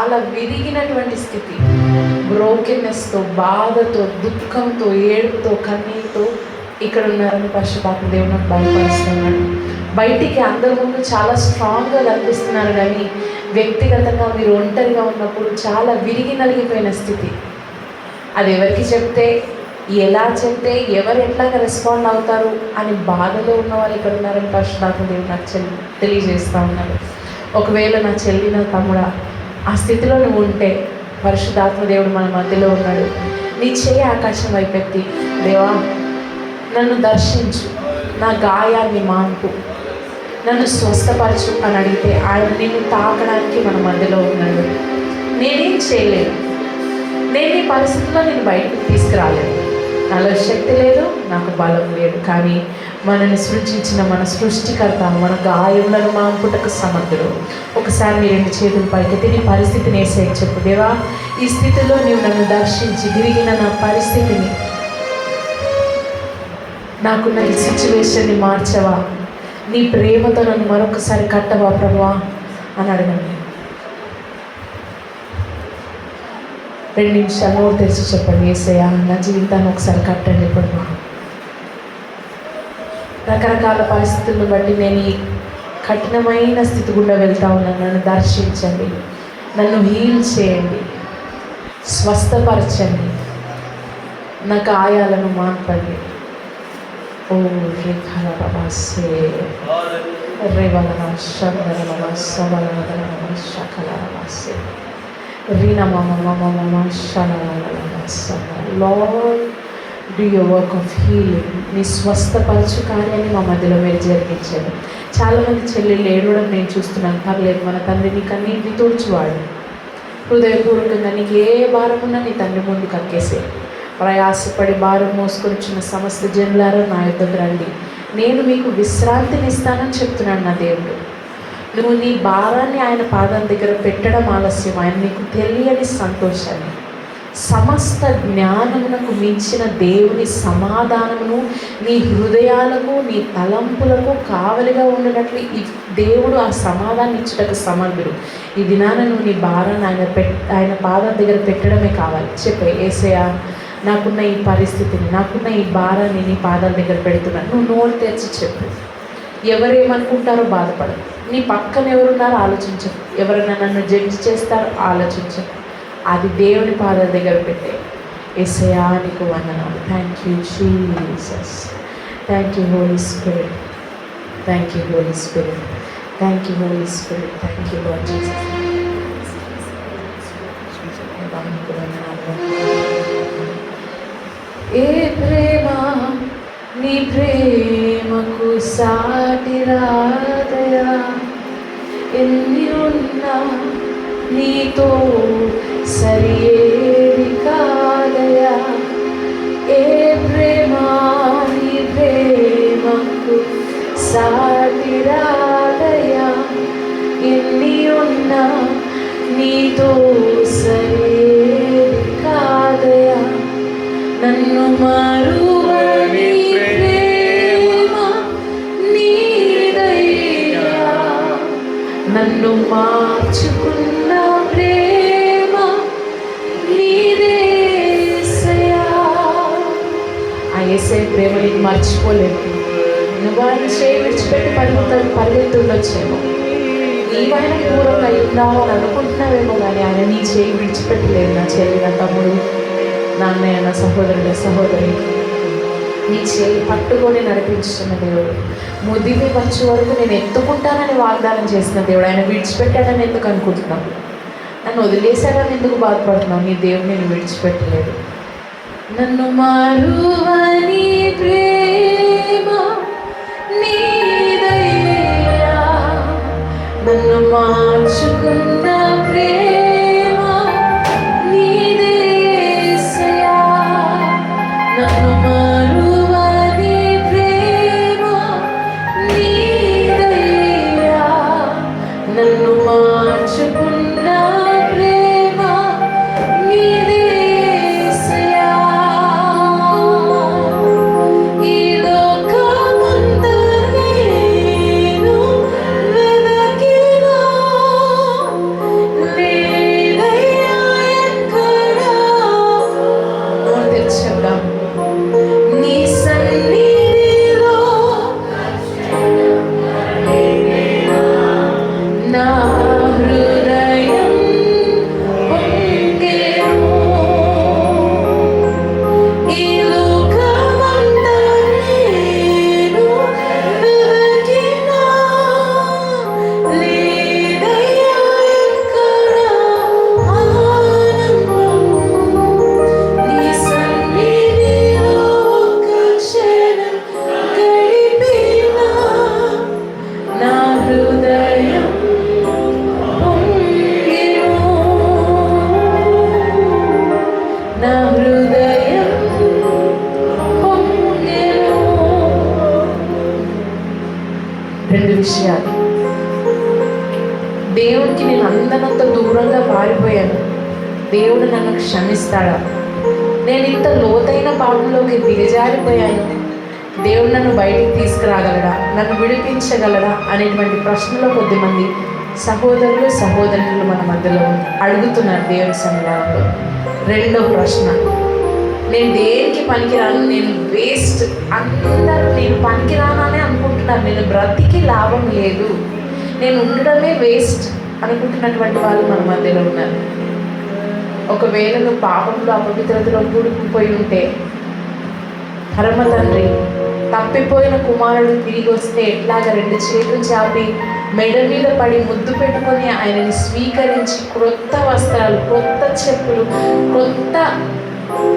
చాలా విరిగినటువంటి స్థితి, బ్రోకెన్నెస్తో, బాధతో, దుఃఖంతో, ఏడుపుతో, కన్నీటితో ఇక్కడ ఉన్నారని పరిశుద్ధాత్మ దేవుడు నాకు బయలుపరుస్తున్నాడు. బయటికి అందరి ముందు చాలా స్ట్రాంగ్గా కనిపిస్తున్నారు, కానీ వ్యక్తిగతంగా మీరు ఒంటరిగా ఉన్నప్పుడు చాలా విరిగి నలిగిపోయిన స్థితి. అది ఎవరికి చెప్తే, ఎలా చెప్తే, ఎవరు ఎట్లాగా రెస్పాండ్ అవుతారు అని బాధలో ఉన్న వాళ్ళు ఇక్కడ ఉన్నారని పరిశుద్ధాత్మ దేవుడు నాకు తెలియజేస్తూ ఉన్నారు. ఒకవేళ నా చెల్లి, నా తమ్ముడా, ఆ స్థితిలో నువ్వు ఉంటే పరిశుద్ధాత్మ దేవుడు మన మధ్యలో ఉన్నాడు. నీ చేయి ఆకాశం వైపెత్తి, దేవా నన్ను దర్శించు, నా గాయాన్ని మాన్పు, నన్ను స్వస్థపరచు అని అడిగితే ఆయన నిన్ను తాకడానికి మన మధ్యలో ఉన్నాడు. నేనేం చేయలేను, నేను ఈ పరిస్థితిలో నేను బయటకు తీసుకురాలేను, నాలో శక్తి లేదు, నాకు బలం లేదు, కానీ మనల్ని సృష్టించిన మన సృష్టికర్త మన గాయములను మాంపుటకు సమర్థుడు. ఒకసారి నీ 2 చేతులు పైకెత్తి నీ పరిస్థితిని వేసేయని చెప్పు, దేవా ఈ స్థితిలో నీవు నన్ను దర్శించి విరిగిన నా పరిస్థితిని, నాకున్న ఈ సిచ్యువేషన్ని మార్చవా, నీ ప్రేమతో నన్ను మరొకసారి కట్టవా ప్రభువా అని అడగండి. 2 నిమిషాలు నోరు తెరిచి చెప్పండి, యేసయ్యా నా జీవితాన్ని ఒకసారి కట్టండి ప్రభువా. రకరకాల పరిస్థితులను బట్టి నేను ఈ కఠినమైన స్థితి గుండా వెళ్తా ఉన్నాను, నన్ను దర్శించండి, నన్ను హీల్ చేయండి, స్వస్థపరచండి, నా గాయాలను మాన్పండి. ఓ రేఖలసే రేవలన శందరమ సవలన శకలసే రీనా మమ lord do your work of healing. నీ స్వస్థపరచు కార్యాన్ని మా మధ్యలో మీరు జరిగించారు. చాలామంది చెల్లెళ్ళు ఏడవడం నేను చూస్తున్నాను. పర్లేదు, మన తండ్రి నీ కన్నీటిని తుడుచువాడు. హృదయపూర్వకంగా నీకు ఏ భారం ఉన్నా నీ తండ్రి ముందు కక్కేసే. ప్రయాసపడి భారం మోసుకొని వచ్చిన సమస్త జనులారా నా యొద్దకు రండి, నేను మీకు విశ్రాంతిని ఇస్తానని చెప్తున్నాను నా దేవుడు. నువ్వు నీ భారాన్ని ఆయన పాదం దగ్గర పెట్టడం ఆలస్యం, ఆయన నీకు తెలియని సంతోషాన్ని, సమస్త జ్ఞానమునకు మించిన దేవుని సమాధానమును నీ హృదయాలకు నీ తలంపులకు కావలిగా ఉండనట్లు ఈ దేవుడు ఆ సమాధానం ఇచ్చుటకు సమర్థుడు. ఈ దినాన నువ్వు నీ భారాన్ని ఆయన పాదం దగ్గర పెట్టడమే కావాలి. చెప్పే, యేసయ్యా నాకున్న ఈ పరిస్థితిని, నాకున్న ఈ భారాన్ని నీ పాదాల దగ్గర పెడుతున్నాను. నువ్వు నోరు తెరిచి చెప్పు. ఎవరేమనుకుంటారో బాధపడదు, నీ పక్కన ఎవరున్నారో ఆలోచించు, ఎవరైనా నన్ను జడ్జి చేస్తారో ఆలోచించు. అది దేవుని పాదాల దగ్గర పెట్టే. యేసయ్యా నీకు వందనాలు. Thank you Jesus, thank you Holy Spirit, thank you Holy Spirit, thank you Holy Spirit, thank you Lord Jesus. ఏ ప్రేమ నీ ప్రేమకు సాటి రాదయా, ఎన్ని ఉన్నా నీతో సరి ఏది కాదయా. ఏ ప్రేమ నీ ప్రేమకు సాటి రాదయా, ఎన్ని ఉన్నా నీతో సరి ఏది కాదయా. నన్ను మరువని ప్రేమ నీదయ్యా, నన్ను మార్చుకున్న ప్రేమ నీదేసయ్యా. ఆ యేసయ్య ప్రేమ నీకు మర్చిపోలేదు. నువ్వు ఆయన చేయి విడిచిపెట్టి పరిగెత్తుండొచ్చేమో, నీవైనా దూరంగా అయ్యిందామో అని అనుకుంటున్నావేమో, కానీ ఆయన నీ చేయి విడిచిపెట్టలేదు. నా చెల్లి, నా తమ్ముడు, నా అన్నయ్య, నా సహోదరుడు, సహోదరి, నీ చేయి పట్టుకొని నడిపించుతున్న దేవుడు. ముదిమి వచ్చే వరకు నేను ఎత్తుకుంటానని వాగ్దానం చేసిన దేవుడు. ఆయన విడిచిపెట్టాడని ఎందుకు అనుకుంటున్నావు? నన్ను వదిలేశాడని ఎందుకు బాధపడుతున్నావు? నీ దేవుడు నేను విడిచిపెట్టలేదు. నన్ను మరువని ప్రేమ నీదయ్యా, నన్ను మార్చుకున్న ప్రేమ నీదేసయ్యా. నన్ను మరువని ప్రేమ నీదయ్యా, నన్ను మార్చుకున్న ప్రేమ నీదేసయ్యా. ఈ లోకమంతా నేను వెదకినా విషయాలు. దేవునికి నేను అందనంత దూరంగా పారిపోయాను, దేవుడు నన్ను క్షమిస్తాడా? నేను ఇంత లోతైన పాపంలోకి దిగజారిపోయాను, దేవుడు నన్ను బయటికి తీసుకురాగలడా, నన్ను విడిపించగలడా అనేటువంటి ప్రశ్నలో కొద్దిమంది సహోదరులు సహోదరులు మన మధ్యలో అడుగుతున్నారు దేవుని సన్నిధానంలో. రెండో ప్రశ్న, నేను దేనికి పనికిరాను, నేను వేస్ట్, అందరూ నేను పనికిరాననే అనుకుంటున్నారు, నేను బ్రతికి లాభం లేదు, నేను ఉండడమే వేస్ట్ అనుకుంటున్నటువంటి వాళ్ళు మన మధ్యలో ఉన్నారు. ఒకవేళ నువ్వు పాపంలో అపవిత్రతలో కూడుకుపోయి ఉంటే, పరమ తండ్రి తప్పిపోయిన కుమారుడు తిరిగి వస్తే ఎట్లాగా 2 చేతులు చాపి మెడ మీద పడి ముద్దు పెట్టుకొని ఆయనని స్వీకరించి క్రొత్త వస్త్రాలు, క్రొత్త చెప్పులు, క్రొత్త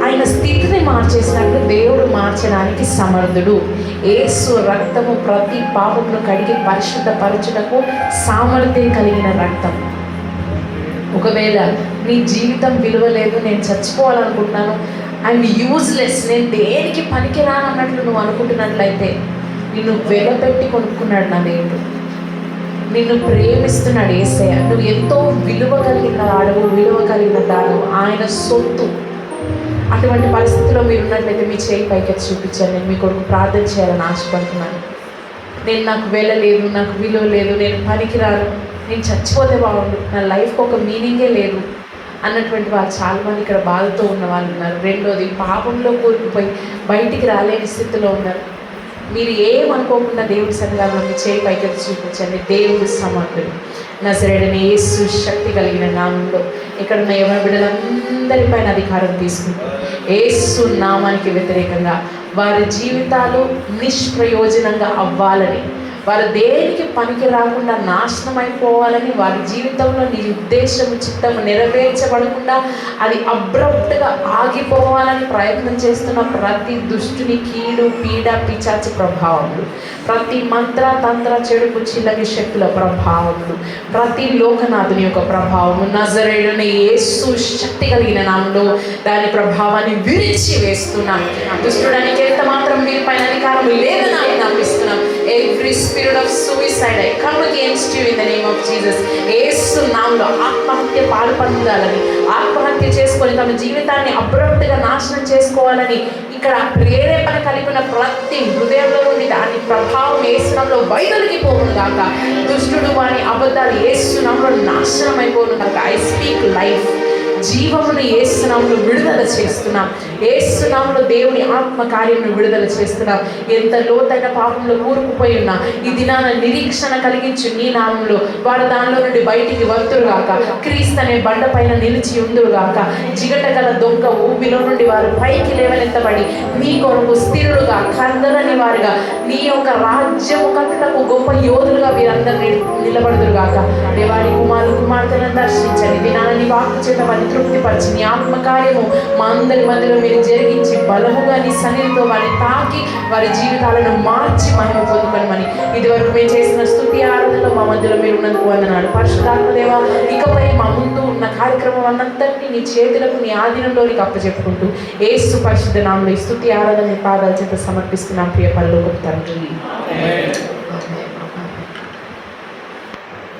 ఆయన స్థితిని మార్చేసినట్లు దేవుడు మార్చడానికి సమర్థుడు. యేసు రక్తము ప్రతి పాపమును కడిగి పరిశుద్ధపరచుటకు సామర్థ్యం కలిగిన రక్తం. ఒకవేళ నీ జీవితం విలువ లేదు, నేను చచ్చిపోవాలనుకుంటున్నాను, ఐఎమ్ యూజ్లెస్, నేను దేనికి పనికిరాను అన్నట్లు నువ్వు అనుకుంటున్నట్లయితే, నిన్ను వెలపెట్టి కొనుక్కున్నాడు నా దేవుడు, నిన్ను ప్రేమిస్తున్నాడు యేసయ్య. నువ్వు ఎంతో విలువ కలిగిన వాడవు, విలువ కలిగిన దానవు, ఆయన సొత్తు. అటువంటి పరిస్థితిలో మీరు ఉన్నట్లయితే మీ చేయి పైకెత్తి చూపించాను, నేను మీ కొరకు ప్రార్థన చేయాలని ఆశపడుతున్నాను. నాకు వెళ్ళలేదు, నాకు విలువ లేదు, నేను పనికిరాను, నేను చచ్చిపోతే బాగుండు, నా లైఫ్కి ఒక మీనింగే లేదు అన్నటువంటి వాళ్ళు చాలామంది ఇక్కడ బాధతో ఉన్న వాళ్ళు ఉన్నారు. రెండోది, పాపంలో కూరుకుపోయి బయటికి రాలేని స్థితిలో ఉన్నారు. మీరు ఏమనుకోకుండా దేవుడి సన్నిధానంలో మీ చేయి పైకెత్తి చూపించండి. దేవుడు సమర్థుడు. నజరేయుడైన యేసు శక్తి కలిగిన నామంలో ఇక్కడ ఉన్న యవన బిడ్డలందరిపైన అధికారం తీసుకుంటాం. యేసు నామానికి వ్యతిరేకంగా వారి జీవితాలు నిష్ప్రయోజనంగా అవ్వాలని, వారు దేనికి పనికి రాకుండా నాశనం అయిపోవాలని, వారి జీవితంలో నీ ఉద్దేశము చిత్తము నెరవేర్చబడకుండా అది అబ్రప్ట్గా ఆగిపోవాలని ప్రయత్నం చేస్తున్న ప్రతి దుష్టుని కీడు, పీడ, పిచాచి ప్రభావములు, ప్రతి మంత్ర తంత్ర చెడుపు చిల్లని శక్తుల ప్రభావములు, ప్రతి లోకనాథుని యొక్క ప్రభావము నజరేయుడైన యేసు శక్తి కలిగిన నామంలో దాని ప్రభావాన్ని విరిచి వేస్తున్నాం. దుష్టుడానికి ఎంత మాత్రం మీ పైన అధికారం లేదని నమ్మిస్తున్నాం. Every spirit of suicide, I come against you in the name of Jesus. యేసు నామములో ఆత్మహత్య పాల్పొందాలని, ఆత్మహత్య చేసుకొని తమ జీవితాన్ని అబ్రప్ట్గా నాశనం చేసుకోవాలని ఇక్కడ ప్రేరేపణ కలిగిన ప్రతి హృదయంలో నుండి దాని ప్రభావం యేసు నామములో బయలుకి పోవును గాక. దుష్టుడు వాని అబద్ధాలు యేసు నామములో నాశనం అయిపోవును గాక. I speak life, జీవమును యేసు నామములో విడుదల చేస్తున్నాం. యేసు నామములో దేవుని ఆత్మ కార్యమును విడుదల చేస్తున్నాం. ఎంత లోతైన పాపంలో కూరుకుపోయి ఉన్నా ఈ దినాన నిరీక్షణ కలిగించు నీ నామములో వారు దానిలో నుండి బయటికి వత్తురుగాక. క్రీస్తు అనే బండ పైన నిలిచి ఉందురుగాక. జిగట గల దొంగ ఊబిలో నుండి వారు పైకి లేవనెత్తబడి నీ కొరకు స్థిరులుగా, కదలని వారుగా, నీ యొక్క రాజ్యము కట్టుటకు గొప్ప యోధులుగా వీరందరినీ నిలబడుదురుగాక. దేవాని కుమారులు కుమార్తెలను దర్శించండి. దినాన నీ వాక్కు చేత వారిని తృప్తిపరిచి నీ ఆత్మకార్యము మా అందరి మధ్యలో మీరు జరిగించి బలముగా నీ సన్నిధితో వారిని తాకి వారి జీవితాలను మార్చి మహిమ పొందుకొనమని ఇదివరకు మేము చేసిన స్తుతి ఆరాధనలో మా మధ్యలో మీరు ఉన్నందుకు వందనాలు. పరిశుద్ధాత్మదేవ, ఇకపై మా ముందు ఉన్న కార్యక్రమం అన్నంతటినీ నీ చేతులకు, నీ ఆధీనంలోనికి అప్పచెప్పుకుంటూ యేసు పరిశుద్ధ నామములో ఈ స్తుతి ఆరాధన పాదాల చేత సమర్పిస్తున్నాం. ప్రియ పరలోకపు తండ్రి.